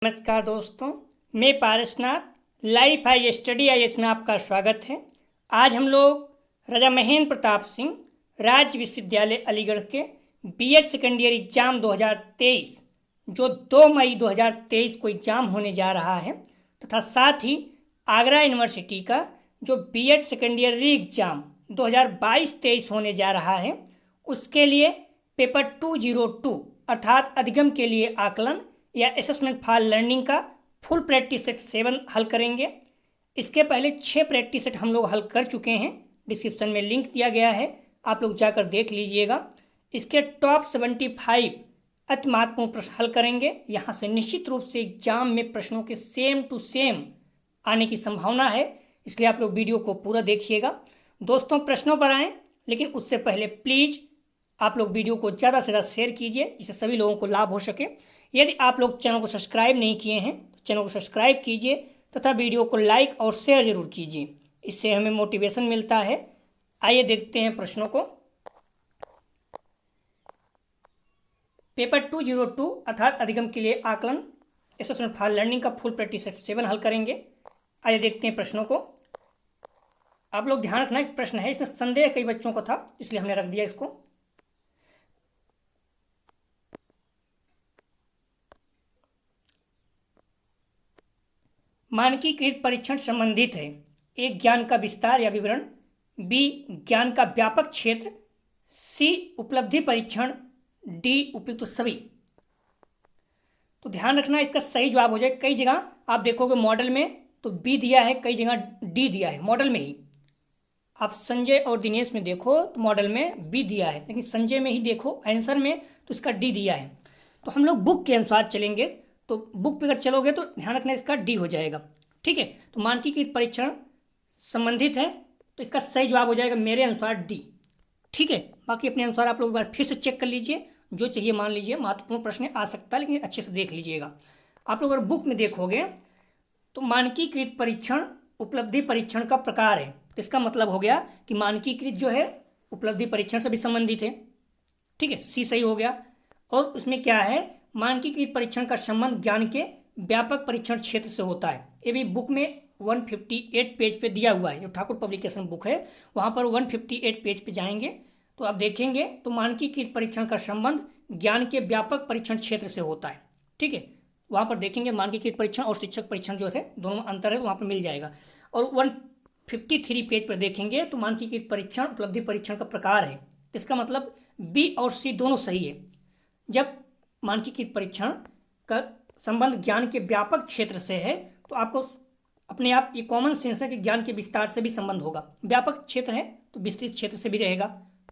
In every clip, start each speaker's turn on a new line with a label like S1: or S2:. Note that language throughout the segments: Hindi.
S1: नमस्कार दोस्तों, मैं Parasnath life high study IAS में आपका स्वागत है। आज हम लोग राजा महेंद्र प्रताप सिंह राज्य विश्वविद्यालय अलीगढ़ के बीएड सेकेंड ईयर एग्जाम 2023 जो 2 मई 2023 को एग्जाम होने जा रहा है तथा साथ ही आगरा यूनिवर्सिटी का जो BEd second year re exam 2022-23 होने जा रहा है उसके लिए पेपर 202 अर्थात अधिगम के लिए आकलन या असेसमेंट फॉर लर्निंग का फुल प्रैक्टिस सेट 7 हल करेंगे। इसके पहले 6 प्रैक्टिस सेट हम लोग हल कर चुके हैं। डिस्क्रिप्शन में लिंक दिया गया है, आप लोग जाकर देख लीजिएगा। इसके टॉप 75 अति महत्वपूर्ण प्रश्न हल करेंगे। यहाँ से निश्चित रूप से एग्जाम में प्रश्नों के सेम टू सेम आने की संभावना है, इसलिए आप लोग वीडियो को पूरा देखिएगा। दोस्तों, प्रश्नों पर आएँ, लेकिन उससे पहले प्लीज़ आप लोग वीडियो को ज़्यादा से ज़्यादा शेयर कीजिए जिससे सभी लोगों को लाभ हो सके। यदि आप लोग चैनल को सब्सक्राइब नहीं किए हैं तो चैनल को सब्सक्राइब कीजिए तथा वीडियो को लाइक और शेयर जरूर कीजिए, इससे हमें मोटिवेशन मिलता है। आइए देखते हैं प्रश्नों को। पेपर 202 अर्थात अधिगम के लिए आकलन असेसमेंट फॉर लर्निंग का फुल प्रैक्टिस सेट 7 हल करेंगे। आइए देखते हैं प्रश्नों को। आप लोग ध्यान रखना, एक प्रश्न है, इसमें संदेह कई बच्चों को था इसलिए हमने रख दिया इसको। मानकीकृत परीक्षण संबंधित है। ए, ज्ञान का विस्तार या विवरण, बी, ज्ञान का व्यापक क्षेत्र, सी, उपलब्धि परीक्षण, डी, उपयुक्त सभी। तो ध्यान रखना, इसका सही जवाब हो जाए। कई जगह आप देखोगे मॉडल में तो बी दिया है, कई जगह डी दिया है। मॉडल में ही आप संजय और दिनेश में देखो तो मॉडल में बी दिया है, लेकिन संजय में ही देखो आंसर में तो इसका डी दिया है। तो हम लोग बुक के अनुसार चलेंगे, तो बुक पे अगर चलोगे तो ध्यान रखना इसका डी हो जाएगा। ठीक है, तो मानकीकृत परीक्षण संबंधित है तो इसका सही जवाब हो जाएगा मेरे अनुसार डी। ठीक है, बाकी अपने अनुसार आप लोग एक बार फिर से चेक कर लीजिए, जो चाहिए मान लीजिए। महत्वपूर्ण प्रश्न आ सकता है लेकिन अच्छे से देख लीजिएगा। आप लोग अगर बुक में देखोगे तो मानकीकृत परीक्षण उपलब्धि परीक्षण का प्रकार है, तो इसका मतलब हो गया कि मानकीकृत जो है उपलब्धि परीक्षण से भी संबंधित है। ठीक है, सी सही हो गया। और उसमें क्या है, मानकीकृत परीक्षण का संबंध ज्ञान के व्यापक परीक्षण क्षेत्र से होता है। ये भी बुक में 158 पेज पे दिया हुआ है, जो ठाकुर पब्लिकेशन बुक है वहाँ पर 158 पेज पे जाएंगे तो आप देखेंगे तो मानकीकृत परीक्षण का संबंध ज्ञान के व्यापक परीक्षण क्षेत्र से होता है। ठीक है, वहाँ पर देखेंगे मानकीकृत परीक्षण और शिक्षक परीक्षण जो है दोनों में अंतर है, वहाँ पर मिल जाएगा। और 153 पेज पर देखेंगे तो मानकीकृत परीक्षण उपलब्धि परीक्षण का प्रकार है, इसका मतलब बी और सी दोनों सही है। जब मानकीकृत परीक्षण का संबंध ज्ञान के व्यापक क्षेत्र से है तो आपको अपने आप ये कॉमन सेंस है कि ज्ञान के विस्तार से भी संबंध होगा। व्यापक क्षेत्र है तो विस्तृत क्षेत्र से भी रहेगा।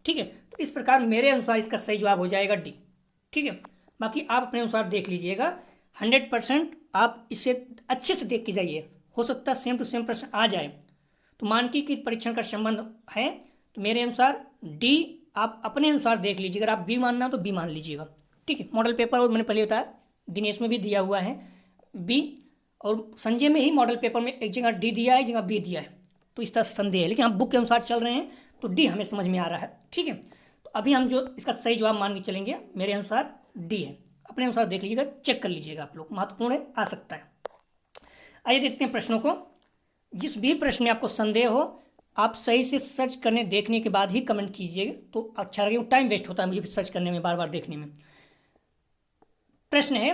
S1: ठीक है, तो इस प्रकार मेरे अनुसार इसका सही जवाब हो जाएगा डी। ठीक है, बाकी आप अपने अनुसार देख लीजिएगा। 100% आप इसे अच्छे से देख के जाइए, हो सकता है सेम टू सेम प्रश्न आ जाए। तो मानकीकृत परीक्षण का संबंध है तो मेरे अनुसार डी, आप अपने अनुसार देख लीजिएगा। अगर आप बी मानना तो बी मान लीजिएगा। ठीक है, मॉडल पेपर और मैंने पहले बताया दिनेश में भी दिया हुआ है बी, और संजय में ही मॉडल पेपर में एक जगह डी दिया है, एक जगह बी दिया है, तो इस तरह से संदेह है। लेकिन हम बुक के अनुसार चल रहे हैं तो डी हमें समझ में आ रहा है। ठीक है, तो अभी हम जो इसका सही जवाब मान के चलेंगे मेरे अनुसार डी है। अपने अनुसार देख लीजिएगा, चेक कर लीजिएगा आप लोग, महत्वपूर्ण है, आ सकता है। आइए देखते हैं प्रश्नों को। जिस भी प्रश्न में आपको संदेह हो आप सही से सर्च करने देखने के बाद ही कमेंट कीजिएगा तो अच्छा लगेगा। टाइम वेस्ट होता है मुझे सर्च करने में, बार बार देखने में। प्रश्न है,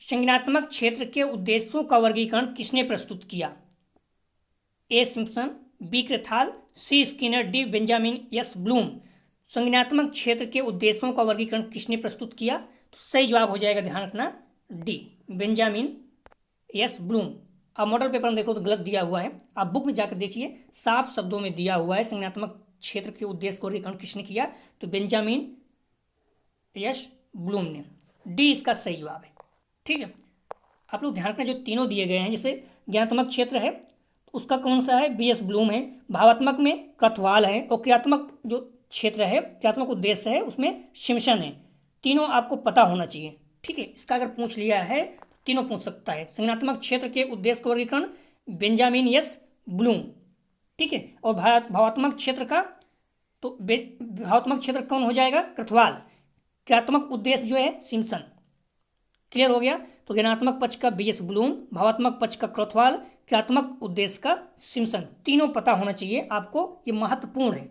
S1: संज्ञानात्मक क्षेत्र के उद्देश्यों का वर्गीकरण किसने प्रस्तुत किया? A, Simpson, B, Krathwohl, C, Skinner, D, Benjamin S Bloom. संज्ञानात्मक क्षेत्र के उद्देश्यों का वर्गीकरण किसने प्रस्तुत किया? तो सही जवाब हो जाएगा, ध्यान रखना, डी, बेंजामिन एस ब्लूम। आप मॉडल पेपर में देखो तो गलत दिया हुआ है, आप बुक में जाकर देखिए साफ शब्दों में दिया हुआ है संज्ञानात्मक क्षेत्र के उद्देश्य का वर्गीकरण किसने किया, तो बेंजामिन एस ब्लूम ने। डी इसका सही जवाब है। ठीक है, आप लोग ध्यान रखना, जो तीनों दिए गए हैं, जैसे ज्ञानात्मक क्षेत्र है तो उसका कौन सा है, बी एस ब्लूम है। भावात्मक में क्रथवाल है, और क्रियात्मक जो क्षेत्र है, क्रियात्मक उद्देश्य है, उसमें सिम्पसन है। तीनों आपको पता होना चाहिए। ठीक है, इसका अगर पूछ लिया है तीनों पूछ सकता है। संज्ञानात्मक क्षेत्र के उद्देश्य का वर्गीकरण बेंजामिन एस ब्लूम। ठीक है, और भावात्मक क्षेत्र का तो भावात्मक क्षेत्र कौन हो जाएगा, क्रथवाल। क्रियात्मक उद्देश्य जो है सिम्पसन। क्लियर हो गया। तो ज्ञानात्मक पक्ष का बीएस ब्लूम, भावात्मक पक्ष का क्रॉथवाल, क्रियात्मक उद्देश्य का सिम्पसन। तीनों पता होना चाहिए आपको, ये महत्वपूर्ण है।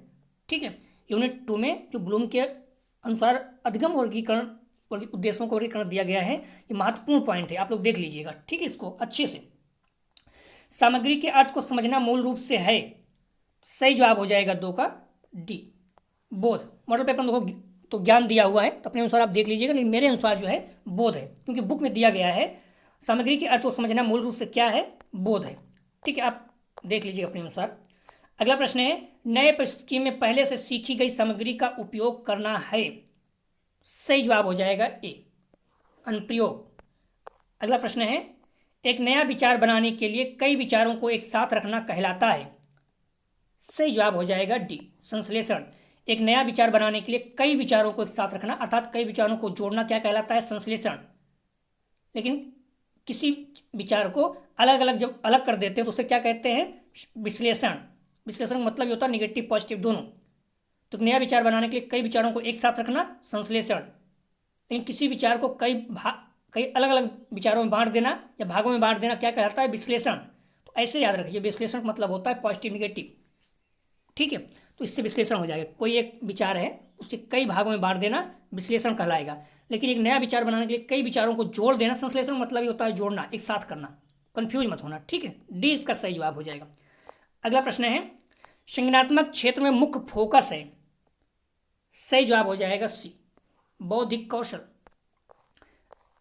S1: ठीक है, यूनिट 2 में जो ब्लूम के अनुसार अधिगम वर्गीकरण उद्देश्यों का वर्गीकरण दिया गया है, ये महत्वपूर्ण पॉइंट है, आप लोग देख लीजिएगा। ठीक है, इसको अच्छे से। सामग्री के अर्थ को समझना मूल रूप से है, सही जवाब हो जाएगा 2 का डी, बोध। मॉडल पेपर में देखो तो ज्ञान दिया हुआ है, तो अपने अनुसार आप देख लीजिएगा, लेकिन मेरे अनुसार जो है बोध है, क्योंकि बुक में दिया गया है सामग्री के अर्थ को समझना मूल रूप से क्या है, बोध है। ठीक है, आप देख लीजिएगा अपने अनुसार। अगला प्रश्न है, नए परिस्थिति में पहले से सीखी गई सामग्री का उपयोग करना है, सही जवाब हो जाएगा ए, अनुप्रयोग। अगला प्रश्न है, एक नया विचार बनाने के लिए कई विचारों को एक साथ रखना कहलाता है, सही जवाब हो जाएगा डी, संश्लेषण। एक नया विचार बनाने के लिए कई विचारों को एक साथ रखना अर्थात कई विचारों को जोड़ना क्या कहलाता है, संश्लेषण। लेकिन किसी विचार को अलग अलग जब अलग कर देते हैं तो उसे क्या कहते हैं, विश्लेषण। विश्लेषण मतलब होता है निगेटिव पॉजिटिव दोनों। तो नया विचार बनाने के लिए कई विचारों को एक साथ रखना, संश्लेषण। लेकिन किसी विचार को कई अलग अलग विचारों में बांट देना या भागों में बांट देना क्या कहलाता है, विश्लेषण। तो ऐसे याद रखिए, विश्लेषण का मतलब होता है पॉजिटिव निगेटिव। ठीक है, तो इससे विश्लेषण हो जाएगा। कोई एक विचार है उसे कई भागों में बांट देना, विश्लेषण कहलाएगा। लेकिन एक नया विचार बनाने के लिए कई विचारों को जोड़ देना, संश्लेषण मतलब ही होता है जोड़ना, एक साथ करना। कंफ्यूज मत होना। ठीक है, डी इसका सही जवाब हो जाएगा। अगला प्रश्न है, संज्ञानात्मक क्षेत्र में मुख्य फोकस है, सही जवाब हो जाएगा सी, बौद्धिक कौशल।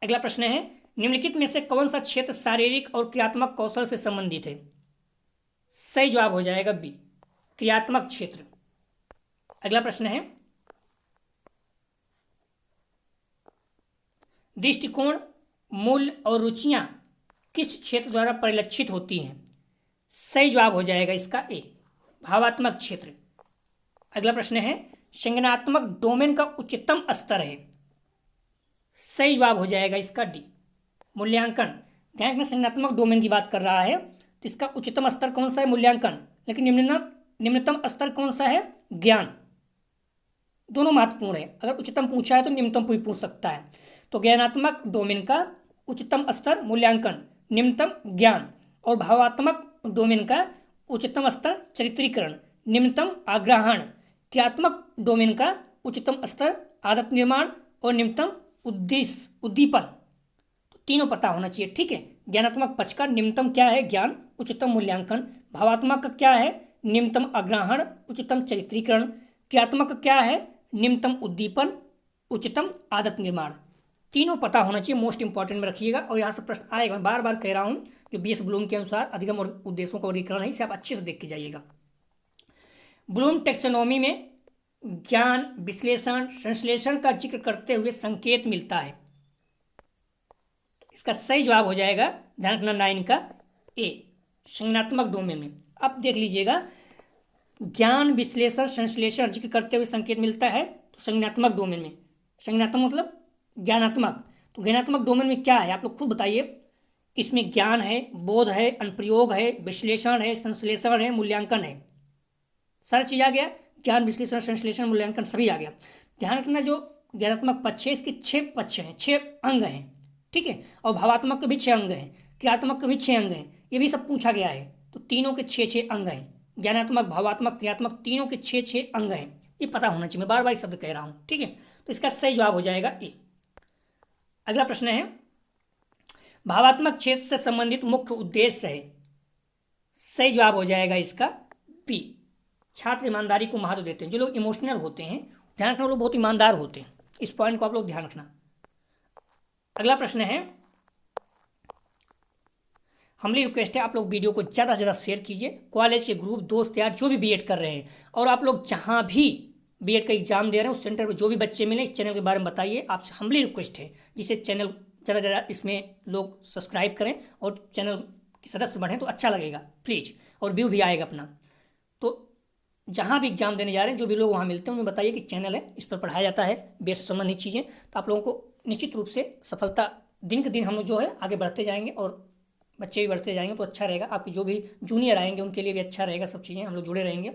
S1: अगला प्रश्न है, निम्नलिखित में से कौन सा क्षेत्र शारीरिक और क्रियात्मक कौशल से संबंधित है, सही जवाब हो जाएगा बी, क्रियात्मक क्षेत्र। अगला प्रश्न है, दृष्टिकोण, मूल्य और रुचियां किस क्षेत्र द्वारा परिलक्षित होती हैं, सही जवाब हो जाएगा इसका ए, भावात्मक क्षेत्र। अगला प्रश्न है, संज्ञानात्मक डोमेन का उच्चतम स्तर है, सही जवाब हो जाएगा इसका डी, मूल्यांकन। ध्यान रखना, संज्ञानात्मक डोमेन की बात कर रहा है तो इसका उच्चतम स्तर कौन सा है, मूल्यांकन। लेकिन निम्नतम स्तर कौन सा है, ज्ञान। दोनों महत्वपूर्ण है, अगर उच्चतम पूछा है तो निम्नतम भी पूछ सकता है। तो ज्ञानात्मक डोमेन का उच्चतम स्तर मूल्यांकन, निम्नतम ज्ञान। और भावात्मक डोमेन का उच्चतम स्तर चरित्रीकरण, निम्नतम आग्रहण। क्रियात्मक डोमेन का उच्चतम स्तर आदत निर्माण और निम्नतम उद्दीपन। तो तीनों पता होना चाहिए। ठीक है, ज्ञानात्मक पक्ष का निम्नतम क्या है, ज्ञान, उच्चतम मूल्यांकन। भावात्मक का क्या है, निम्नतम आग्रहण, उच्चतम चरित्रीकरण। क्रियात्मक का क्या है, निम्नतम उद्दीपन, उच्चतम आदत निर्माण। तीनों पता होना चाहिए, मोस्ट इंपॉर्टेंट में रखिएगा। और यहाँ से प्रश्न आएगा, मैं बार बार कह रहा हूँ, जो बीएस ब्लूम के अनुसार अधिगम और उद्देश्यों का वर्गीकरण है, इसे आप अच्छे से देख के जाइएगा। ब्लूम टेक्सोनोमी में ज्ञान, विश्लेषण, संश्लेषण का जिक्र करते हुए संकेत मिलता है, इसका सही जवाब हो जाएगा, ध्यान रखना 9 का ए, संज्ञानात्मक डोमेन में। अब देख लीजिएगा, ज्ञान, विश्लेषण, संश्लेषण जिक्र करते हुए संकेत मिलता है तो संज्ञानात्मक डोमेन में। संज्ञानात्मक मतलब ज्ञानात्मक, तो ज्ञानात्मक डोमेन में क्या है आप लोग खुद बताइए। इसमें ज्ञान है, बोध है, अनुप्रयोग है, विश्लेषण है, संश्लेषण है, मूल्यांकन है, सारी चीज आ गया। ज्ञान, विश्लेषण, संश्लेषण, मूल्यांकन सभी आ गया। ध्यान रखना, जो ज्ञानात्मक पक्ष है इसके 6 पक्ष हैं, 6 अंग हैं। ठीक है, और भावात्मक के भी 6 अंग हैं, क्रियात्मक के भी 6 अंग हैं, ये भी सब पूछा गया है। तो तीनों के 6 अंग हैं, ज्ञानात्मक, भावात्मक, क्रियात्मक, तीनों के 6 अंग हैं, ये पता होना चाहिए। मैं बार बार शब्द कह रहा हूँ। ठीक है, तो इसका सही जवाब हो जाएगा ए। अगला प्रश्न है, भावात्मक क्षेत्र से संबंधित मुख्य उद्देश्य है, सही जवाब हो जाएगा इसका बी, छात्र ईमानदारी को महत्व देते हैं। जो लोग इमोशनल होते हैं, ध्यान रखना, लोग बहुत ईमानदार होते हैं, इस पॉइंट को आप लोग ध्यान रखना। अगला प्रश्न है, हमारी रिक्वेस्ट है आप लोग वीडियो को ज़्यादा से ज़्यादा शेयर कीजिए। कॉलेज के ग्रुप, दोस्त यार जो भी बीएड कर रहे हैं, और आप लोग जहाँ भी बीएड का एग्जाम दे रहे हैं उस सेंटर पर जो भी बच्चे मिले, इस चैनल के बारे में बताइए। आपसे हमारी रिक्वेस्ट है, जिससे चैनल ज़्यादा से ज़्यादा इसमें लोग सब्सक्राइब करें और चैनल के सदस्य बढ़ें तो अच्छा लगेगा प्लीज़, और व्यू भी आएगा अपना। तो जहाँ भी एग्जाम देने जा रहे हैं, जो भी लोग वहाँ मिलते हैं उन्हें बताइए कि चैनल है, इस पर पढ़ाया जाता है बीएड से संबंधित चीज़ें। तो आप लोगों को निश्चित रूप से सफलता दिन के दिन हम लोग जो है आगे बढ़ते जाएंगे, और बच्चे भी बढ़ते जाएंगे तो अच्छा रहेगा। आपके जो भी जूनियर आएंगे उनके लिए भी अच्छा रहेगा, सब चीज़ें हम लोग जुड़े रहेंगे।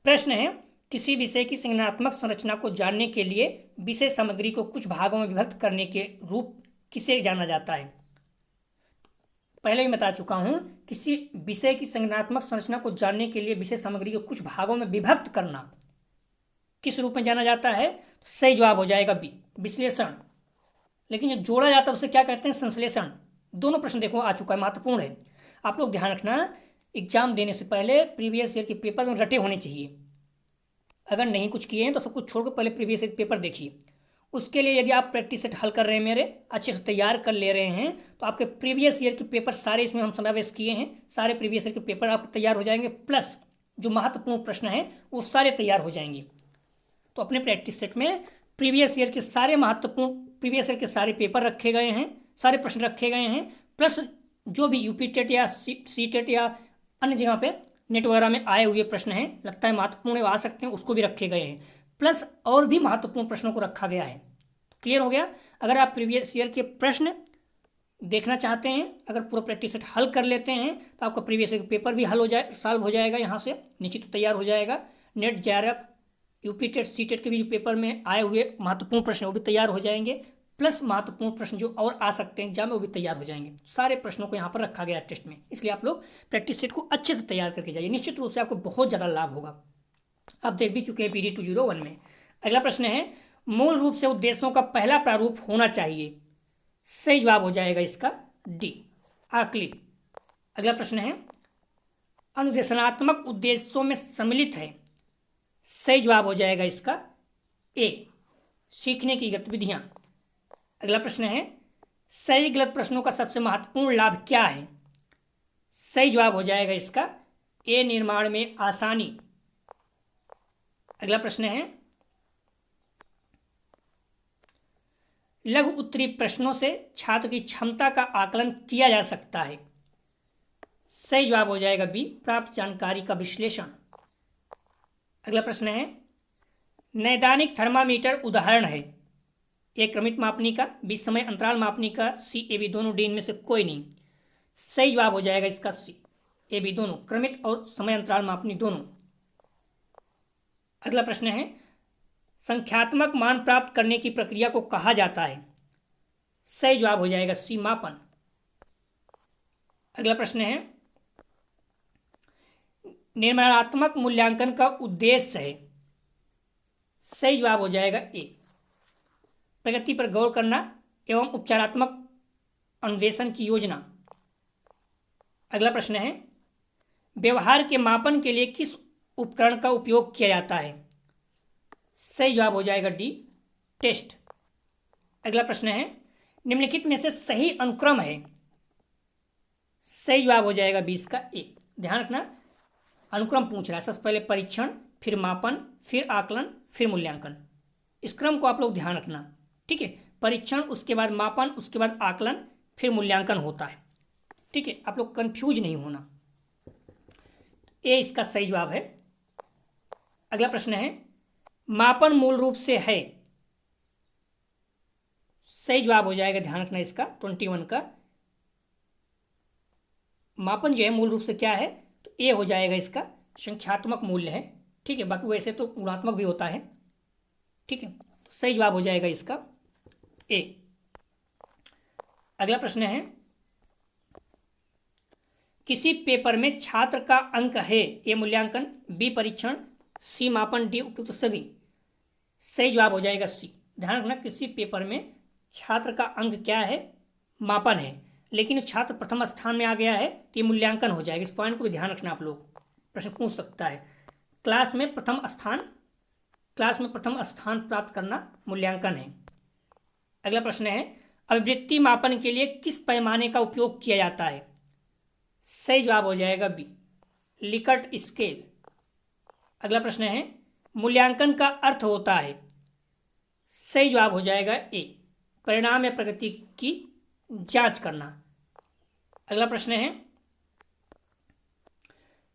S1: प्रश्न है, किसी विषय की संज्ञानात्मक संरचना को जानने के लिए विषय सामग्री को कुछ भागों में विभक्त करने के रूप किसे जाना जाता है? पहले भी बता चुका हूं, किसी विषय की संज्ञानात्मक संरचना को जानने के लिए विषय सामग्री को कुछ भागों में विभक्त करना किस रूप में जाना जाता है? तो सही जवाब हो जाएगा बी, विश्लेषण। लेकिन जब जोड़ा जाता है उसे क्या कहते हैं? संश्लेषण। दोनों प्रश्न देखो आ चुका है, महत्वपूर्ण है। आप लोग ध्यान रखना, एग्जाम देने से पहले प्रीवियस ईयर के पेपर में रटे होने चाहिए। अगर नहीं कुछ किए हैं तो सब कुछ छोड़कर पहले प्रीवियस ईयर पेपर देखिए। उसके लिए यदि आप प्रैक्टिस सेट हल कर रहे हैं, मेरे अच्छे से तैयार कर ले रहे हैं, तो आपके प्रीवियस ईयर के पेपर सारे इसमें हम समावेश किए हैं। सारे प्रीवियस ईयर के पेपर आपको तैयार हो जाएंगे, प्लस जो महत्वपूर्ण प्रश्न है वो सारे तैयार हो जाएंगे। तो अपने प्रैक्टिस सेट में प्रीवियस ईयर के सारे महत्वपूर्ण प्रीवियस ईयर के सारे पेपर रखे गए हैं, सारे प्रश्न रखे गए हैं, प्लस जो भी यूपी टेट या सी टेट या अन्य जगह पे नेट वगैरह में आए हुए प्रश्न हैं, लगता है महत्वपूर्ण आ सकते हैं, उसको भी रखे गए हैं, प्लस और भी महत्वपूर्ण प्रश्नों को रखा गया है। क्लियर हो गया? अगर आप प्रीवियस ईयर के प्रश्न देखना चाहते हैं, अगर पूरा प्रैक्टिस सेट हल कर लेते हैं, तो आपका प्रीवियस ईयर पेपर भी हल हो जाए, सॉल्व हो जाएगा, यहाँ से निश्चित तैयार हो जाएगा। NET JRF UP TET C TET के भी जो पेपर में आए हुए महत्वपूर्ण प्रश्न वो भी तैयार हो जाएंगे, प्लस महत्वपूर्ण प्रश्न जो और आ सकते हैं एग्जाम में वो भी तैयार हो जाएंगे। सारे प्रश्नों को यहाँ पर रखा गया है टेस्ट में, इसलिए आप लोग प्रैक्टिस सेट को अच्छे से तैयार करके जाइए, निश्चित रूप से आपको बहुत ज़्यादा लाभ होगा। आप देख भी चुके हैं पीडी 201 में। अगला प्रश्न है, मूल रूप से उद्देश्यों का पहला प्रारूप होना चाहिए। सही जवाब हो जाएगा इसका डी, आकलित। अगला प्रश्न है, अनुदेशनात्मक उद्देश्यों में सम्मिलित है। सही जवाब हो जाएगा इसका ए, सीखने की गतिविधियां। अगला प्रश्न है, सही गलत प्रश्नों का सबसे महत्वपूर्ण लाभ क्या है? सही जवाब हो जाएगा इसका ए, निर्माण में आसानी। अगला प्रश्न है, लघु उत्तरीय प्रश्नों से छात्र की क्षमता का आकलन किया जा सकता है। सही जवाब हो जाएगा बी, प्राप्त जानकारी का विश्लेषण। अगला प्रश्न है, नैदानिक थर्मामीटर उदाहरण है? ए, क्रमित मापनी का, बी, समय अंतराल मापनी का, सी, ए, बी दोनों, डी इनमें से कोई नहीं। सही जवाब हो जाएगा इसका सी, ए, बी दोनों, क्रमित और समय अंतराल मापनी दोनों। अगला प्रश्न है, संख्यात्मक मान प्राप्त करने की प्रक्रिया को कहा जाता है। सही जवाब हो जाएगा सी, मापन। अगला प्रश्न है, निर्माणात्मक मूल्यांकन का उद्देश्य है। सही जवाब हो जाएगा ए, प्रगति पर गौर करना एवं उपचारात्मक अनुदेशन की योजना। अगला प्रश्न है, व्यवहार के मापन के लिए किस उपकरण का उपयोग किया जाता है? सही जवाब हो जाएगा डी, टेस्ट। अगला प्रश्न है, निम्नलिखित में से सही अनुक्रम है? सही जवाब हो जाएगा 20 का ए। ध्यान रखना, अनुक्रम पूछ रहा है, सबसे पहले परीक्षण, फिर मापन, फिर आकलन, फिर मूल्यांकन। इस क्रम को आप लोग ध्यान रखना, ठीक है? परीक्षण, उसके बाद मापन, उसके बाद आकलन, फिर मूल्यांकन होता है, ठीक है? आप लोग कंफ्यूज नहीं होना। ए इसका सही जवाब है। अगला प्रश्न है, मापन मूल रूप से है। सही जवाब हो जाएगा, ध्यान रखना इसका 21 का। मापन जो है मूल रूप से क्या है, तो ए हो जाएगा इसका संख्यात्मक मूल्य है, ठीक है? बाकी वैसे तो गुणात्मक भी होता है, ठीक है? तो सही जवाब हो जाएगा इसका ए। अगला प्रश्न है, किसी पेपर में छात्र का अंक है? ए, मूल्यांकन, बी, परीक्षण, सी, मापन, डी, उपयुक्त सभी। सही जवाब हो जाएगा सी। ध्यान रखना, किसी पेपर में छात्र का अंक क्या है? मापन है, लेकिन छात्र प्रथम स्थान में आ गया है तो ये मूल्यांकन हो जाएगा। इस पॉइंट को भी ध्यान रखना, आप लोग प्रश्न पूछ सकता है। क्लास में प्रथम स्थान प्राप्त करना मूल्यांकन है। अगला प्रश्न है, अभिवृत्ति मापन के लिए किस पैमाने का उपयोग किया जाता है? सही जवाब हो जाएगा बी, लिकर्ट स्केल। अगला प्रश्न है, मूल्यांकन का अर्थ होता है? सही जवाब हो जाएगा ए, परिणाम या प्रगति की जांच करना। अगला प्रश्न है,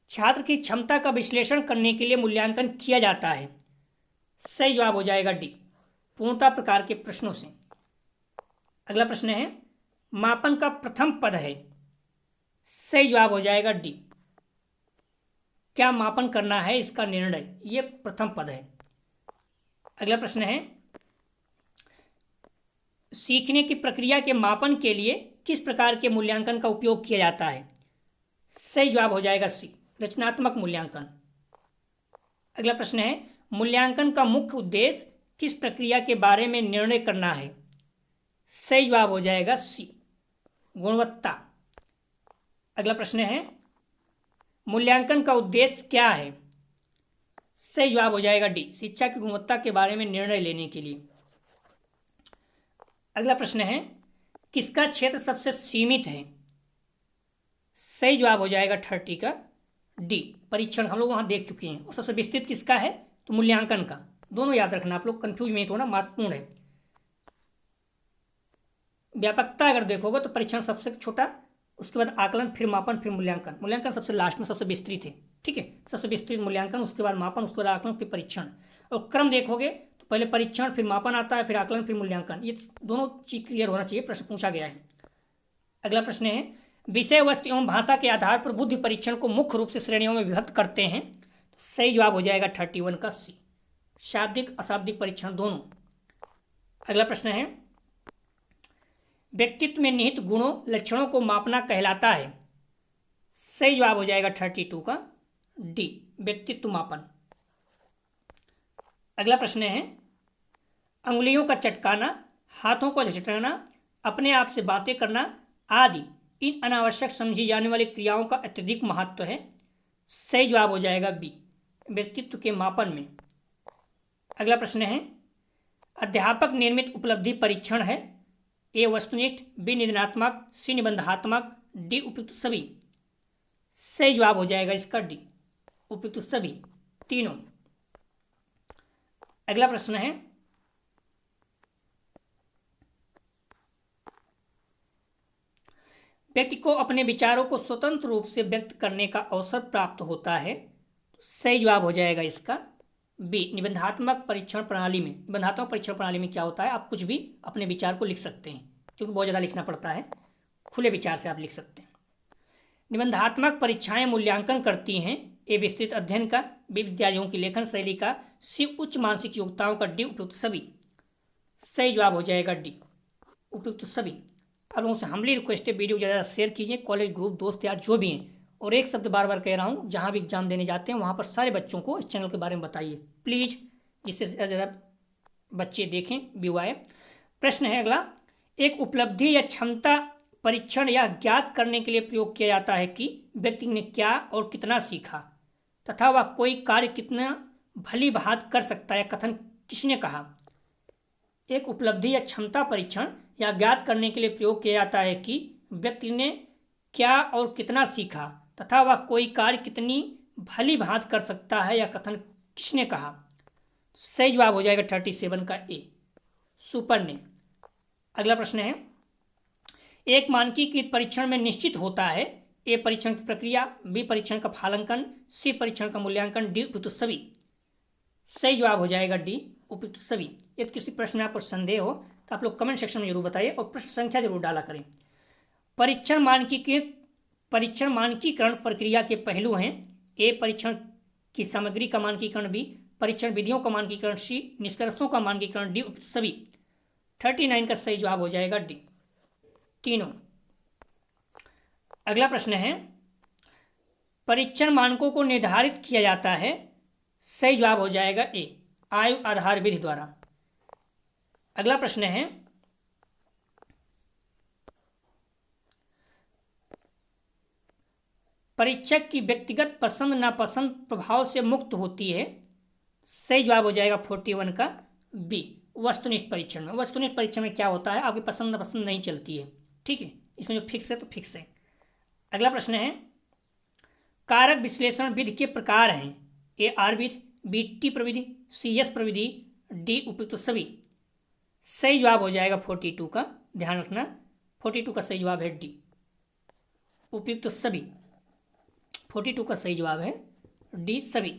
S1: छात्र की क्षमता का विश्लेषण करने के लिए मूल्यांकन किया जाता है। सही जवाब हो जाएगा डी, पूर्णता प्रकार के प्रश्नों से। अगला प्रश्न है, मापन का प्रथम पद है। सही जवाब हो जाएगा डी, क्या मापन करना है इसका निर्णय, ये प्रथम पद है। अगला प्रश्न है, सीखने की प्रक्रिया के मापन के लिए किस प्रकार के मूल्यांकन का उपयोग किया जाता है? सही जवाब हो जाएगा सी, रचनात्मक मूल्यांकन। अगला प्रश्न है, मूल्यांकन का मुख्य उद्देश्य किस प्रक्रिया के बारे में निर्णय करना है? सही जवाब हो जाएगा सी, गुणवत्ता। अगला प्रश्न है, मूल्यांकन का उद्देश्य क्या है? सही जवाब हो जाएगा डी, शिक्षा की गुणवत्ता के बारे में निर्णय लेने के लिए। अगला प्रश्न है, किसका क्षेत्र सबसे सीमित है? सही जवाब हो जाएगा 30 का डी, परीक्षण। हम लोग वहां देख चुके हैं। और सबसे विस्तृत किसका है? तो मूल्यांकन का। दोनों याद रखना, आप लोग कंफ्यूज नहीं होना, महत्वपूर्ण है। व्यापकता अगर देखोगे तो परीक्षण सबसे छोटा, उसके बाद आकलन, फिर मापन, फिर मूल्यांकन। मूल्यांकन सबसे लास्ट में सबसे विस्तृत है, ठीक है। सबसे विस्तृत मूल्यांकन, उसके बाद मापन, उसके बाद आकलन, फिर परीक्षण। और क्रम देखोगे तो पहले परीक्षण, फिर मापन आता है, फिर आकलन, फिर मूल्यांकन। ये दोनों चीज क्लियर होना चाहिए, प्रश्न पूछा गया है। अगला प्रश्न है, विषय वस्तु एवं भाषा के आधार पर बुद्धि परीक्षण को मुख्य रूप से श्रेणियों में विभक्त करते हैं। सही जवाब हो जाएगा 31 का सी, शाब्दिक अशाब्दिक परीक्षण दोनों। अगला प्रश्न है, व्यक्तित्व में निहित गुणों लक्षणों को मापना कहलाता है। सही जवाब हो जाएगा 32 का डी, व्यक्तित्व मापन। अगला प्रश्न है, अंगुलियों का चटकाना, हाथों को झटकना, अपने आप से बातें करना आदि इन अनावश्यक समझी जाने वाली क्रियाओं का अत्यधिक महत्व है। सही जवाब हो जाएगा बी, व्यक्तित्व के मापन में। अगला प्रश्न है, अध्यापक निर्मित उपलब्धि परीक्षण है। ए वस्तुनिष्ठ, बी निदानात्मक, सी निबंधात्मक, डी उपयुक्त सभी। सही जवाब हो जाएगा इसका डी, उपयुक्त सभी, तीनों। अगला प्रश्न है, व्यक्ति को अपने विचारों को स्वतंत्र रूप से व्यक्त करने का अवसर प्राप्त होता है। सही जवाब हो जाएगा इसका बी, निबंधात्मक परीक्षण प्रणाली में। निबंधात्मक परीक्षण प्रणाली में क्या होता है, आप कुछ भी अपने विचार को लिख सकते हैं, क्योंकि बहुत ज़्यादा लिखना पड़ता है, खुले विचार से आप लिख सकते हैं। निबंधात्मक परीक्षाएं मूल्यांकन करती हैं। ए विस्तृत अध्ययन का, बी विद्यार्थियों की लेखन शैली का, सी उच्च मानसिक योग्यताओं का, डी उपयुक्त सभी। सही जवाब हो जाएगा डी, उपयुक्त सभी। आप लोगों से हम्बली रिक्वेस्ट है, वीडियो ज़्यादा शेयर कीजिए, कॉलेज ग्रुप दोस्त यार जो भी हैं। और एक शब्द बार बार कह रहा हूँ, जहाँ भी एग्जाम देने जाते हैं वहाँ पर सारे बच्चों को इस चैनल के बारे में बताइए प्लीज़, जिससे ज़्यादा बच्चे देखें, व्यू आए। प्रश्न है अगला, एक उपलब्धि या क्षमता परीक्षण या ज्ञात करने के लिए प्रयोग किया जाता है कि व्यक्ति ने क्या और कितना सीखा तथा वह कोई कार्य कितना भली भांति कर सकता है, कथन किसने कहा? एक उपलब्धि या क्षमता परीक्षण या ज्ञात करने के लिए प्रयोग किया जाता है कि व्यक्ति ने क्या और कितना सीखा तथा वह कोई कार्य कितनी भली भांति कर सकता है, या कथन किसने कहा? सही जवाब हो जाएगा 37 का ए, सुपर ने। अगला प्रश्न है, एक मानकीकृत परीक्षण में निश्चित होता है। ए परीक्षण की प्रक्रिया, बी परीक्षण का फालांकन, सी परीक्षण का मूल्यांकन, डी उपयुक्त सभी। सही जवाब हो जाएगा डी, उपयुक्त सभी। यदि किसी प्रश्न में आपको संदेह हो तो आप लोग कमेंट सेक्शन में जरूर बताइए और प्रश्न संख्या जरूर डाला करें। परीक्षण मानकीकरण प्रक्रिया के पहलू हैं। ए परीक्षण की सामग्री का मानकीकरण, बी परीक्षण विधियों का मानकीकरण, सी निष्कर्षों का मानकीकरण, डी उपयुक्त सभी। 39 का सही जवाब हो जाएगा डी, तीनों। अगला प्रश्न है, परीक्षण मानकों को निर्धारित किया जाता है। सही जवाब हो जाएगा ए, आयु आधार विधि द्वारा। अगला प्रश्न है, परीक्षक की व्यक्तिगत पसंद नापसंद प्रभाव से मुक्त होती है। सही जवाब हो जाएगा 41 का बी, वस्तुनिष्ठ परीक्षण में। वस्तुनिष्ठ परीक्षण में क्या होता है, आपकी पसंद नापसंद नहीं चलती है, ठीक है। इसमें जो फिक्स है तो फिक्स है। अगला प्रश्न है, कारक विश्लेषण विधि के प्रकार हैं। ए आर विधि, बी टी प्रविधि, सी एस प्रविधि, डी उपयुक्त सभी। सही जवाब हो जाएगा 42 का, ध्यान रखना 42 का सही जवाब है डी, उपयुक्त सभी। 42 का सही जवाब है डी, सभी।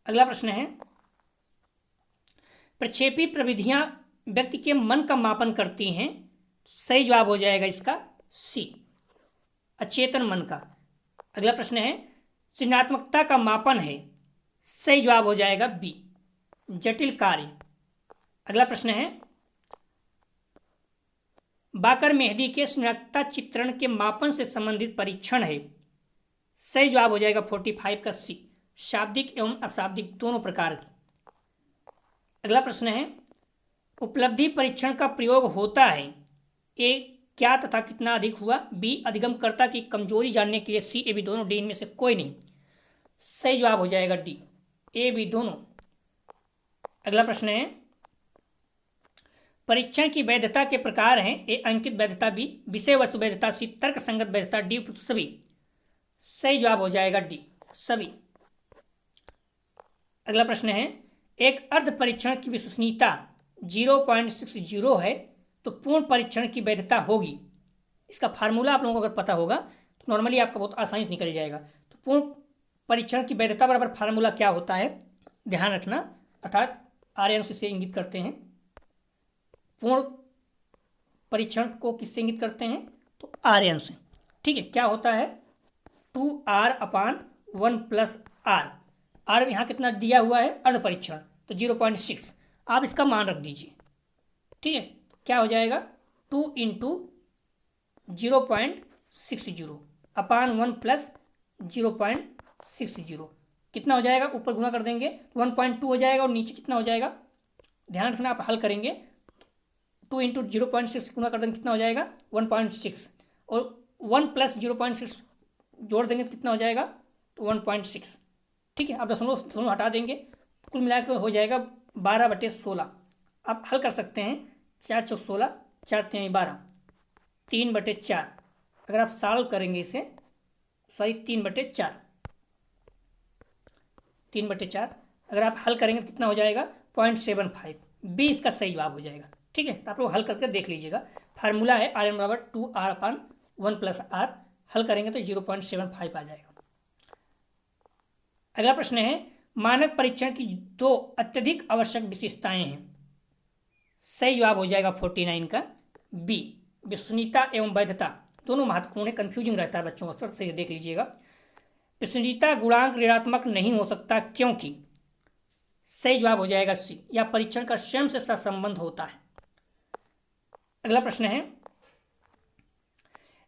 S1: अगला प्रश्न है, प्रक्षेपी प्रविधियां व्यक्ति के मन का मापन करती हैं। सही जवाब हो जाएगा इसका सी, अचेतन मन का। अगला प्रश्न है, सृजनात्मकता का मापन है। सही जवाब हो जाएगा बी, जटिल कार्य। अगला प्रश्न है, बाकर मेहदी के संरक्षता चित्रण के मापन से संबंधित परीक्षण है। सही जवाब हो जाएगा 45 का सी, शाब्दिक एवं अशाब्दिक दोनों प्रकार की। अगला प्रश्न है, उपलब्धि परीक्षण का प्रयोग होता है। ए, क्या तथा कितना अधिक हुआ। बी, अधिगमकर्ता की कमजोरी जानने के लिए। सी, ए, बी दोनों। डी, इनमें से कोई नहीं। सही जवाब हो जाएगा डी, ए, बी दोनों। अगला प्रश्न है, परीक्षण की वैधता के प्रकार हैं। ए, अंकित वैधता। बी, विषय वस्तु वैधता। सी, तर्क संगत वैधता। डी, उपयुक्त सभी। सही जवाब हो जाएगा डी, सभी। अगला प्रश्न है, एक अर्ध परीक्षण की विश्वसनीयता 0.60 है तो पूर्ण परीक्षण की वैधता होगी। इसका फार्मूला आप लोगों को अगर पता होगा तो नॉर्मली आपका बहुत आसानी से निकल जाएगा। तो पूर्ण परीक्षण की वैधता बराबर फार्मूला क्या होता है, ध्यान रखना, अर्थात आर्यंश से इंगित करते हैं। पूर्ण परीक्षण को किससे इंगित करते हैं, तो आर्यंश से। ठीक है, क्या होता है 2r/1 + r। आर यहाँ कितना दिया हुआ है, अर्ध परीक्षण, तो 0.6 आप इसका मान रख दीजिए। ठीक है, क्या हो जाएगा 2 × 0.60/1 + 0.60 कितना हो जाएगा, ऊपर गुना कर देंगे 1.2 हो जाएगा और नीचे कितना हो जाएगा, ध्यान रखना आप हल करेंगे 2 × 0.6 गुना कर देंगे कितना हो जाएगा 1.6 और 1 + 0.6 जोड़ देंगे तो कितना हो जाएगा, तो 1.6। ठीक है, आप दशमलव हटा देंगे, कुल मिलाकर हो जाएगा 12/16। आप हल कर सकते हैं 4 × 16, 4 × 3 = 12, 3/4। अगर आप सॉल्व करेंगे इसे, सॉरी 3/4, 3/4 अगर आप हल करेंगे तो कितना हो जाएगा 0.75। बी इसका सही जवाब हो जाएगा। ठीक है, तो आप लोग हल करके देख लीजिएगा। फार्मूला है Rn = 2r/1 + r। हल करेंगे तो 0.75 आ जाएगा। अगला प्रश्न है, मानक परीक्षण की 2 अत्यधिक आवश्यक विशेषताएं हैं। सही जवाब हो जाएगा 49 का बी, विश्वसनीयता एवं वैधता दोनों महत्वपूर्ण है, कंफ्यूजिंग रहता है बच्चों का, सही से देख लीजिएगा। विश्वसनीयता गुणांक ऋणात्मक नहीं हो सकता क्योंकि। सही जवाब हो जाएगा सी, या परीक्षण का स्वयं से सहसंबंध होता है। अगला प्रश्न है,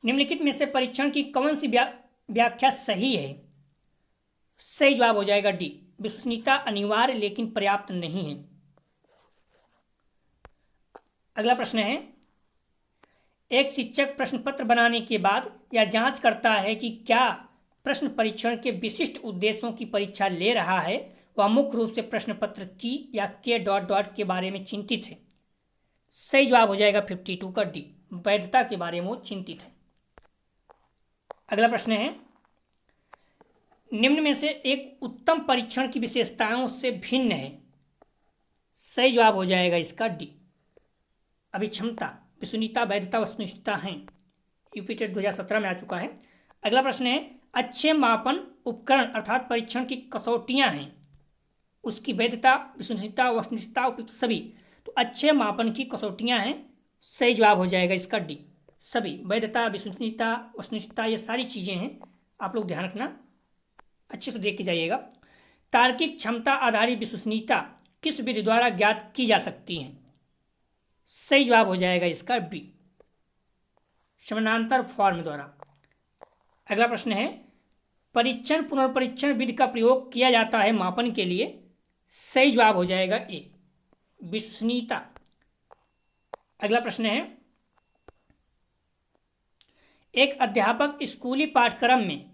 S1: निम्नलिखित में से परीक्षण की कौन सी व्याख्या सही है। सही जवाब हो जाएगा डी, विश्वसनीयता अनिवार्य लेकिन पर्याप्त नहीं है। अगला प्रश्न है, एक शिक्षक प्रश्न पत्र बनाने के बाद यह जांच करता है कि क्या प्रश्न परीक्षण के विशिष्ट उद्देश्यों की परीक्षा ले रहा है, वह मुख्य रूप से प्रश्न पत्र की या के ... के बारे में चिंतित है। सही जवाब हो जाएगा 52 का डी, वैधता के बारे में वो चिंतित है। अगला प्रश्न है, निम्न में से एक उत्तम परीक्षण की विशेषताओं से भिन्न है। सही जवाब हो जाएगा इसका डी, अभिक्षमता, विश्वसनीयता, वैधता, वस्तुनिष्ठता हैं। यूपी टेट 2017 में आ चुका है। अगला प्रश्न है, अच्छे मापन उपकरण अर्थात परीक्षण की कसौटियां हैं, उसकी वैधता, विश्वसनीयता, वस्तुनिष्ठता, उपयुक्त सभी। तो अच्छे मापन की कसौटियां हैं, सही जवाब हो जाएगा इसका डी, सभी। वैधता, विश्वसनीयता, वस्तुनिष्ठता ये सारी चीजें हैं, आप लोग ध्यान रखना, अच्छे से देख के जाइएगा। तार्किक क्षमता आधारित विश्वसनीयता किस विधि द्वारा ज्ञात की जा सकती है। सही जवाब हो जाएगा इसका बी, समानांतर फॉर्म द्वारा। अगला प्रश्न है, परीक्षण पुनर्परीक्षण विधि का प्रयोग किया जाता है मापन के लिए। सही जवाब हो जाएगा ए, विश्वसनीयता। अगला प्रश्न है, एक अध्यापक स्कूली पाठ्यक्रम में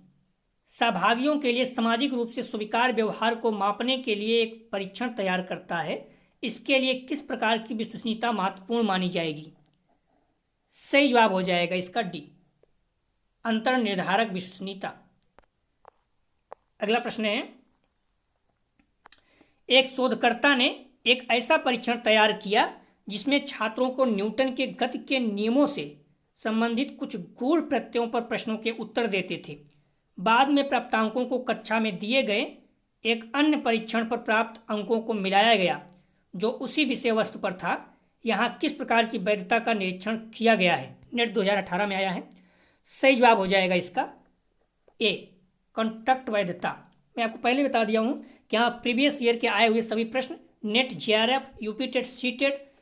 S1: सहभागियों के लिए सामाजिक रूप से स्वीकार्य व्यवहार को मापने के लिए एक परीक्षण तैयार करता है। इसके लिए किस प्रकार की विश्वसनीयता महत्वपूर्ण मानी जाएगी। सही जवाब हो जाएगा इसका डी, अंतर निर्धारक विश्वसनीयता। अगला प्रश्न है, एक शोधकर्ता ने एक ऐसा परीक्षण तैयार किया जिसमें छात्रों को न्यूटन के गति के नियमों से संबंधित कुछ गूढ़ प्रत्ययों पर प्रश्नों के उत्तर देते थे। बाद में प्राप्तांकों को कक्षा में दिए गए एक अन्य परीक्षण पर प्राप्त अंकों को मिलाया गया जो उसी विषय वस्तु पर था। यहाँ किस प्रकार की वैधता का निरीक्षण किया गया है। नेट 2018 में आया है। सही जवाब हो जाएगा इसका ए, कॉन्ट्रैक्ट वैधता। मैं आपको पहले बता दिया हूँ कि यहाँ प्रीवियस ईयर के आए हुए सभी प्रश्न NET, JRF, UP TET, C TET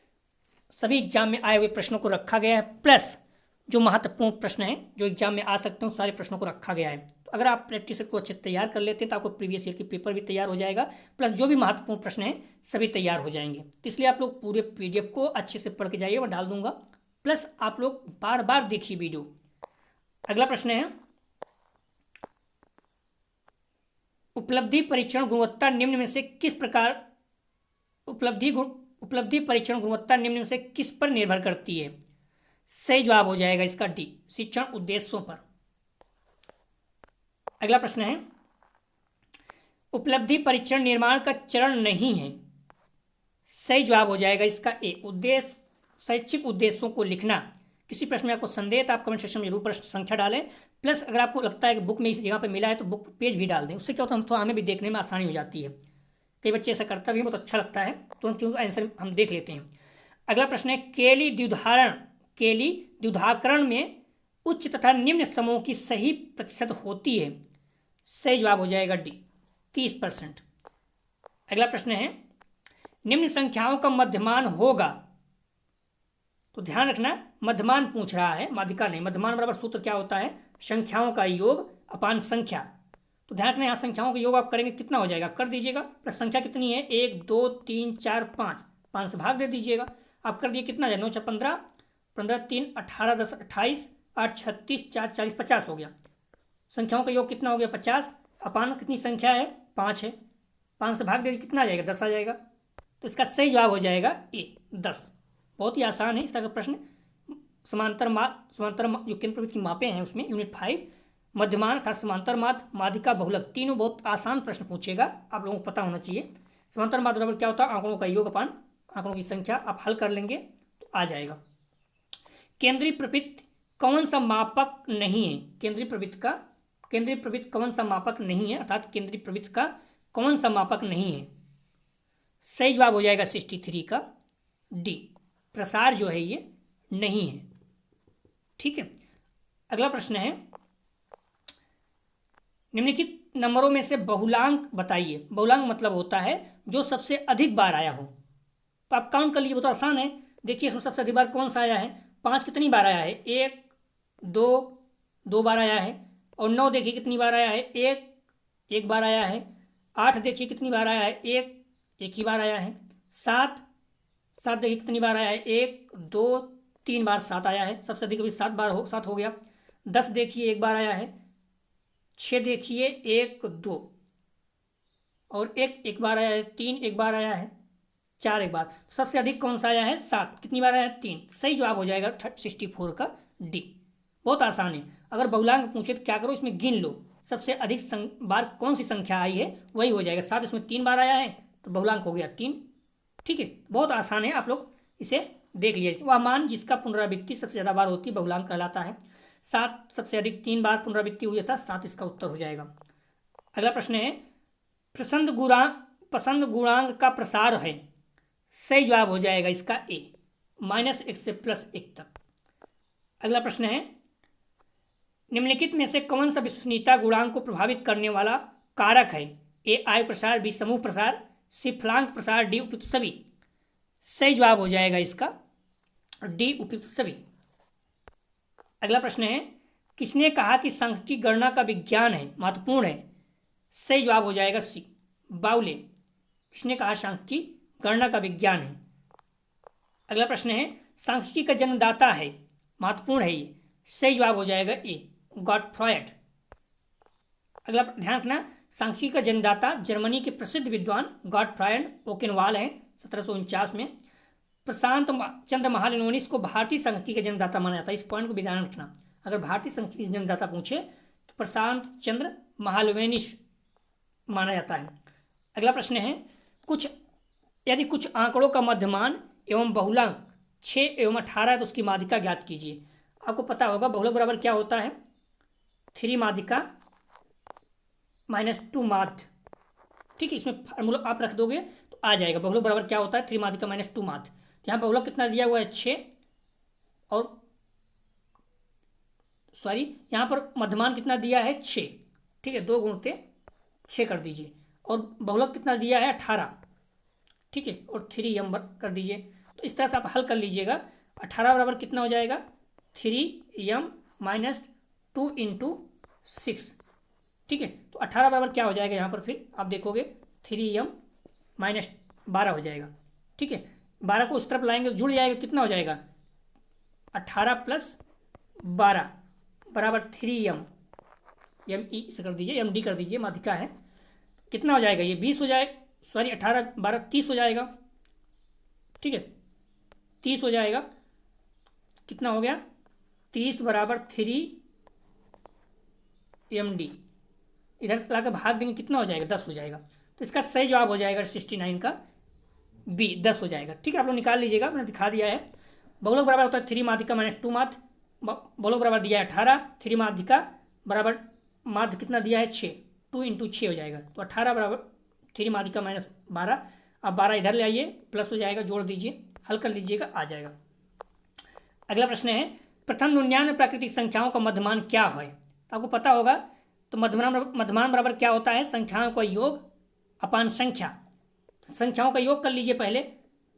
S1: सभी एग्जाम में आए हुए प्रश्नों को रखा गया है, प्लस जो महत्वपूर्ण प्रश्न हैं जो एग्जाम में आ सकते हैं सारे प्रश्नों को रखा गया है। तो अगर आप प्रैक्टिस सेट को अच्छे तैयार कर लेते हैं तो आपको प्रीवियस ईयर की पेपर भी तैयार हो जाएगा, प्लस जो भी महत्वपूर्ण प्रश्न हैं सभी तैयार हो जाएंगे। तो इसलिए आप लोग पूरे PDF को अच्छे से पढ़ के जाइए, मैं डाल दूंगा, प्लस आप लोग बार बार देखिए वीडियो। अगला प्रश्न है, उपलब्धि परीक्षण गुणवत्ता निम्न में से किस प्रकार उपलब्धि परीक्षण गुणवत्ता निम्न में से किस पर निर्भर करती है? सही जवाब हो जाएगा इसका डी, शिक्षण उद्देश्यों पर। अगला प्रश्न है, उपलब्धि परीक्षण निर्माण का चरण नहीं है। सही जवाब हो जाएगा इसका ए, उद्देश्य शैक्षिक उद्देश्यों को लिखना। किसी प्रश्न में आपको संदेह तो आप कमेंट सेक्शन में जरूर प्रश्न संख्या डालें, प्लस अगर आपको लगता है कि बुक में इस जगह पे मिला है तो बुक पेज भी डाल दें। उससे क्या होता है, हम तो हमें भी देखने में आसानी हो जाती है। कई बच्चे ऐसा करता भी, बहुत अच्छा लगता है, तुरंत क्योंकि आंसर हम देख लेते हैं। अगला प्रश्न है, केली द्विधाकरण में उच्च तथा निम्न समूह की सही प्रतिशत होती है। सही जवाब हो जाएगा डी, 30%। अगला प्रश्न है, निम्न संख्याओं का मध्यमान होगा। तो ध्यान रखना, मध्यमान पूछ रहा है, माध्यिका नहीं। मध्यमान बराबर सूत्र क्या होता है, संख्याओं का योग अपान संख्या। तो ध्यान रखना, यहाँ संख्याओं का योग आप करेंगे कितना हो जाएगा, कर दीजिएगा, प्लस संख्या कितनी है 1 2 3 4 5, 5 से भाग दे दीजिएगा। आप कर दिए कितना है, 9 6 15, 15 3 18 10 28, 8 36 4 40 50 हो गया। संख्याओं का योग कितना हो गया 50, अपान कितनी संख्या है 5 है, 5 से भाग दे कितना आ जाएगा 10 आ जाएगा। तो इसका सही जवाब हो जाएगा ए, 10। बहुत ही आसान है इस तरह का प्रश्न। समांतर जो केंद्र प्रवृत्ति की मापें हैं उसमें यूनिट 5 मध्यमान अर्थात समांतर माध्य, माध्यिका, बहुलक, तीनों बहुत आसान प्रश्न पूछेगा, आप लोगों को पता होना चाहिए। समांतर माध्य बराबर क्या होता है, आंकड़ों का योग अपान आंकड़ों की संख्या। आप हल कर लेंगे तो आ जाएगा। केंद्रीय प्रवृत्त कौन सा मापक नहीं है? केंद्रीय प्रवृत्त कौन सा मापक नहीं है, अर्थात केंद्रीय प्रवृत्त का कौन सा मापक नहीं है? सही जवाब हो जाएगा 63 का डी, प्रसार जो है ये नहीं है। ठीक है, अगला प्रश्न है, निम्नलिखित नंबरों में से बहुलांक बताइए। बहुलांक मतलब होता है जो सबसे अधिक बार आया हो। तो आप काउंट कर लीजिए, बहुत आसान है। देखिए इसमें सबसे अधिक बार कौन सा आया है, 5 कितनी बार आया है, 1 2 बार आया है। और 9 देखिए कितनी बार आया है, 1 बार आया है। 8 देखिए कितनी बार आया है, 1 ही बार आया है। 7 देखिए कितनी बार आया है, 1 2 3 बार 7 आया है, सबसे अधिक अभी 7 हो गया। 10 देखिए 1 बार आया है। 6 देखिए 1 2 और 1 बार आया है। 3 1 बार आया है। 4 1 बार। सबसे अधिक कौन सा आया है, 7। कितनी बार आया है, 3। सही जवाब हो जाएगा 64 का डी। बहुत आसान है। अगर बहुलांक पूछे तो क्या करो, इसमें गिन लो सबसे अधिक बार कौन सी संख्या आई है, वही हो जाएगा 7। इसमें 3 बार आया है तो बहुलांक हो गया 3। ठीक है, बहुत आसान है, आप लोग इसे देख लीजिए। वह मान जिसका पुनरावृत्ति सबसे ज़्यादा बार होती है बहुलांक कहलाता है। 7 सबसे अधिक 3 बार पुनरावृत्ति हुई था, 7 इसका उत्तर हो जाएगा। अगला प्रश्न है, पसंद गुणांक का प्रसार है। सही जवाब हो जाएगा इसका ए, -1 से +1 तक। अगला प्रश्न है, निम्नलिखित में से कौन सा विश्वसनीयता गुणांक को प्रभावित करने वाला कारक है? ए आयु प्रसार, बी समूह प्रसार, सी फलांक प्रसार, डी उपयुक्त सभी। सही जवाब हो जाएगा इसका डी, उपयुक्त सभी। अगला प्रश्न है, किसने कहा कि संख्या की गणना का विज्ञान है, महत्वपूर्ण है? सही जवाब हो जाएगा सी, बाउले। किसने कहा सांख्यिकी की गणना का विज्ञान है? अगला प्रश्न है, सांख्यिकी का जन्मदाता है, महत्वपूर्ण है ये। सही जवाब हो जाएगा ए, गॉटफ्रायड। अगला ध्यान रखना, सांख्यिकी का जन्मदाता जर्मनी के प्रसिद्ध विद्वान गॉटफ्रायड ओकेनवाल हैं 1749 में। प्रशांत चंद्र महालनोबिस को भारतीय सांख्यिकी का जन्मदाता माना जाता है। इस पॉइंट को भी ध्यान रखना, अगर भारतीय सांख्यिकी का जन्मदाता पूछे तो प्रशांत चंद्र महालनोबिस माना जाता है। अगला प्रश्न है, यदि कुछ आंकड़ों का मध्यमान एवं बहुलांक 6 एवं 18 है तो उसकी माध्यिका ज्ञात कीजिए। आपको पता होगा बहुलक बराबर क्या होता है, 3 माध्यिका -2 माध्य। ठीक है, इसमें फार्मूला आप रख दोगे तो आ जाएगा। बहुलक बराबर क्या होता है, 3 माध्यिका -2 माध्य। यहाँ बहुलक कितना दिया हुआ है 6, और सॉरी यहाँ पर मध्यमान कितना दिया है 6। ठीक है, 2 गुणते 6 कर दीजिए, और बहुलक कितना दिया है 18। ठीक है, और 3 कर दीजिए। तो इस तरह से आप हल कर लीजिएगा। 18 बराबर कितना हो जाएगा, 3m माइनस 2 इंटू 6। ठीक है, तो 18 बराबर क्या हो जाएगा, यहाँ पर फिर आप देखोगे 3m माइनस 12 हो जाएगा। ठीक है, 12 को उस तरफ लाएंगे तो जुड़ जाएगा, कितना हो जाएगा 18 प्लस 12 बराबर 3m, एम ई से कर दीजिए, एम डी कर दीजिए, माध्यिका है, कितना हो जाएगा ये 20 हो जाएगा, सॉरी 18 12 30 हो जाएगा। ठीक है, 30 हो जाएगा, कितना हो गया 30 बराबर 3md, इधर लाकर भाग देंगे कितना हो जाएगा 10 हो जाएगा। तो इसका सही जवाब हो जाएगा 69 का बी, 10 हो जाएगा। ठीक है, आप लोग निकाल लीजिएगा, मैंने दिखा दिया है। बहुलक बराबर होता है 3 माध्यिका माइनस 2 माध्य, बहुलक बराबर दिया है 18, 3 माध्यिका बराबर माध्य कितना दिया है 6, 2 इंटू 6 हो जाएगा। तो 18 बराबर 3 माध्यिका माइनस 12, अब 12 इधर ले आइए, प्लस हो जाएगा, जोड़ दीजिए, हल कर लीजिएगा, आ जाएगा। अगला प्रश्न है, प्रथम 99 प्राकृतिक संख्याओं का मध्यमान क्या है। तो आपको पता होगा, तो मध्यमान बराबर क्या होता है, संख्याओं का योग अपान संख्या। संख्याओं का योग कर लीजिए पहले,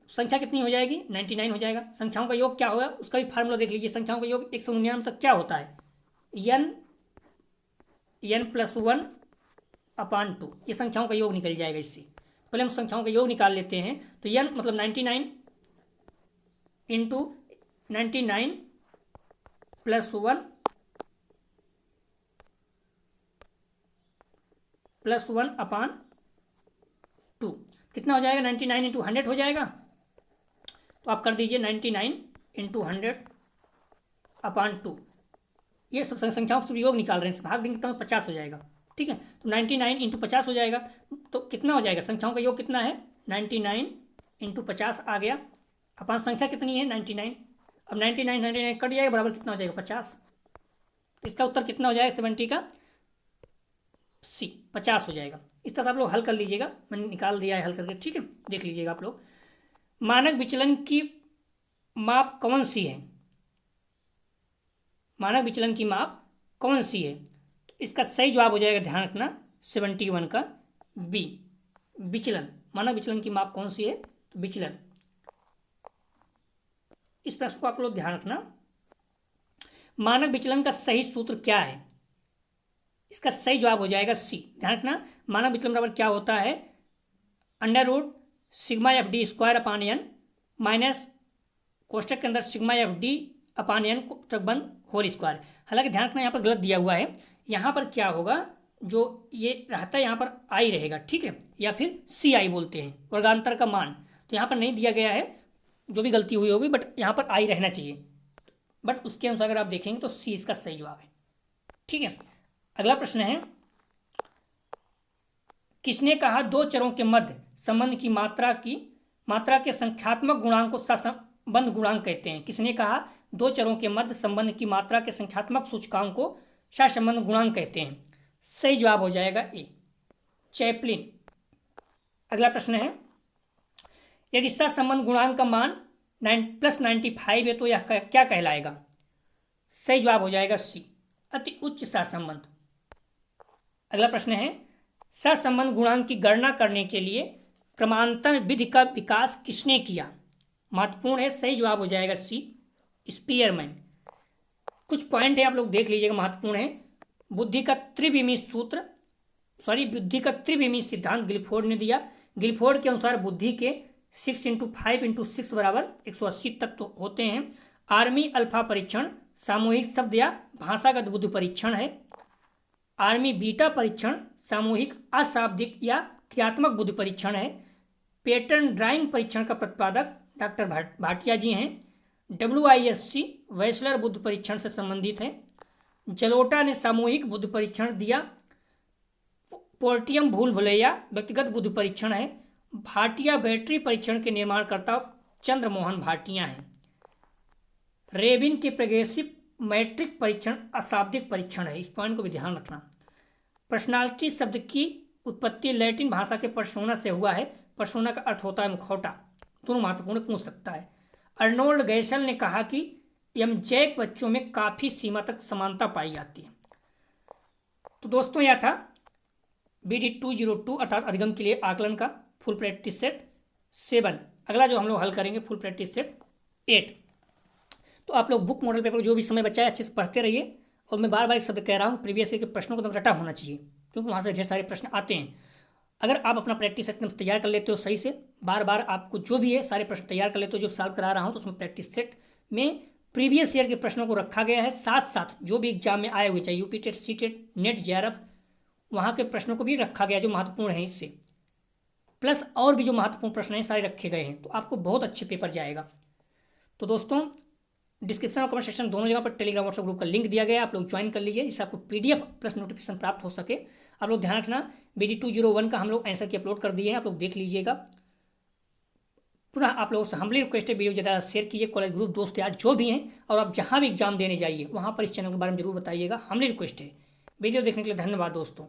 S1: संख्या कितनी हो जाएगी 99 हो जाएगा। संख्याओं का योग क्या होगा उसका भी फार्मूला देख लीजिए। संख्याओं का योग 199 तक क्या होता है, n प्लस 1 अपान 2, ये संख्याओं का योग निकल जाएगा इससे। पहले हम संख्याओं का योग निकाल लेते हैं। तो n मतलब 99 इंटू 99 प्लस 1 प्लस 1 अपान 2, कितना हो जाएगा 99 इंटू 100 हो जाएगा। तो आप कर दीजिए 99 इंटू 100 अपान 2, ये सब संख्याओं से योग निकाल रहे हैं, भाग देंगे तो 50 हो जाएगा। ठीक है, तो 99 इंटू 50 हो जाएगा, तो कितना हो जाएगा, संख्याओं का योग कितना है 99 इंटू 50 आ गया, अपान संख्या कितनी है 99। अब 99 कट जाएगा, बराबर कितना हो जाएगा 50। इसका उत्तर कितना हो जाएगा 70 का सी, 50 हो जाएगा। इस तरह से आप लोग हल कर लीजिएगा, मैंने निकाल दिया है हल करके। ठीक है, देख लीजिएगा आप लोग। मानक विचलन की माप कौन सी है, मानक विचलन की माप कौन सी है। तो इसका सही जवाब हो जाएगा, ध्यान रखना 71 का बी, विचलन। मानक विचलन की माप कौन सी है, तो विचलन। इस प्रश्न को आप लोग ध्यान रखना। मानक विचलन का सही सूत्र क्या है, इसका सही जवाब हो जाएगा सी। ध्यान रखना, मानक विचलन बराबर क्या होता है, under root sigma F D square upon N minus कोष्टक के अंदर sigma F D upon N कोष्टक बंद होल स्क्वायर। हालांकि ध्यान रखना यहाँ पर गलत दिया हुआ है, यहाँ पर क्या होगा, जो ये रहता है यहाँ पर आई रहेगा। ठीक है, या फिर सी आई बोलते हैं, वर्गांतर का मान। तो यहाँ पर नहीं दिया गया है, जो भी गलती हुई होगी, बट यहाँ पर आई रहना चाहिए, बट उसके अनुसार अगर आप देखेंगे तो सी इसका सही जवाब है। ठीक है, अगला प्रश्न है, किसने कहा दो चरों के मध्य संबंध की मात्रा के संख्यात्मक गुणांक को सहसंबंध गुणांक कहते हैं। किसने कहा दो चरों के मध्य संबंध की मात्रा के संख्यात्मक सूचकांक को सहसंबंध गुणांक कहते हैं। सही जवाब हो जाएगा ए, चैपलिन। अगला प्रश्न है, यदि सहसंबंध गुणांक का मान +95 है तो यह क्या कहलाएगा। सही जवाब हो जाएगा सी, अति उच्च सहसंबंध। अगला प्रश्न है, सहसंबंध गुणांक की गणना करने के लिए क्रमांतर विधि का विकास किसने किया। महत्वपूर्ण है, सही जवाब हो जाएगा सी, स्पीयरमैन। कुछ पॉइंट है आप लोग देख लीजिएगा, महत्वपूर्ण है। बुद्धि का त्रिविमीय सिद्धांत गिलफोर्ड ने दिया। गिलफोर्ड के अनुसार बुद्धि के 6 × 5 × 6 बराबर 180 तत्व होते हैं। आर्मी अल्फा परीक्षण सामूहिक शब्द या भाषागत बुद्धि परीक्षण है। आर्मी बीटा परीक्षण सामूहिक अशाब्दिक या क्रियात्मक बुद्धि परीक्षण है। पैटर्न ड्राइंग परीक्षण का प्रतिपादक डॉक्टर भाटिया जी हैं। WISC वैसलर बुद्धि परीक्षण से संबंधित है। जलोटा ने सामूहिक बुद्धि परीक्षण दिया। पोर्टियम भूल भुलैया व्यक्तिगत बुद्धि परीक्षण है। भाटिया बैटरी परीक्षण के निर्माणकर्ता चंद्रमोहन भाटिया हैं। रेबिन के प्रोग्रेसिव मैट्रिक परीक्षण अशाब्दिक परीक्षण है। इस पॉइंट को भी ध्यान रखना। पर्सनालिटी शब्द की उत्पत्ति लैटिन भाषा के पर्सोना से हुआ है। पर्सोना का अर्थ होता है मुखौटा। दोनों महत्वपूर्ण पूछ सकता है। अर्नोल्ड गैसल ने कहा कि यमजैक बच्चों में काफ़ी सीमा तक समानता पाई जाती है। तो दोस्तों यह था BD 202 अर्थात अधिगम के लिए आकलन का फुल प्रैक्टिस सेट 7। अगला जो हम लोग हल करेंगे फुल प्रैक्टिस सेट 8। तो आप लोग बुक मॉडल पेपर जो भी समय बचा है अच्छे से पढ़ते रहिए। और मैं बार बार इस शब्द कह रहा हूँ, प्रीवियस ईयर के प्रश्नों को एकदम रटा होना चाहिए, क्योंकि वहाँ से ढेर सारे प्रश्न आते हैं। अगर आप अपना प्रैक्टिस सेट एकदम तैयार कर लेते हो सही से, बार बार आपको जो भी है सारे प्रश्न तैयार कर लेते हो जो सॉल्व करा रहा हूँ, तो उसमें प्रैक्टिस सेट में प्रीवियस ईयर के प्रश्नों को रखा गया है, साथ साथ जो भी एग्जाम में आए हुए, चाहे UP TET, C TET, NET, JRF, वहाँ के प्रश्नों को भी रखा गया जो महत्वपूर्ण है इससे, प्लस और भी जो महत्वपूर्ण प्रश्न हैं सारे रखे गए हैं। तो आपको बहुत अच्छे पेपर जाएगा। तो दोस्तों, डिस्क्रिप्शन और कमेंट सेक्शन दोनों जगह पर टेलीग्राम व्हाट्सएप ग्रुप का लिंक दिया गया है, आप लोग ज्वाइन कर लीजिए, इससे आपको पीडीएफ प्लस नोटिफिकेशन प्राप्त हो सके। आप लोग ध्यान रखना, BD201 का हम लोग आंसर की अपलोड कर दिए हैं, आप लोग देख लीजिएगा। पुनः आप लोगों से हम्बली रिक्वेस्ट है, वीडियो ज़्यादा शेयर कीजिए, कॉलेज ग्रुप दोस्त यार जो भी हैं, और आप जहाँ भी एग्जाम देने जाइए वहाँ पर इस चैनल के बारे में जरूर बताइएगा, हम्बली रिक्वेस्ट है। वीडियो देखने के लिए धन्यवाद दोस्तों।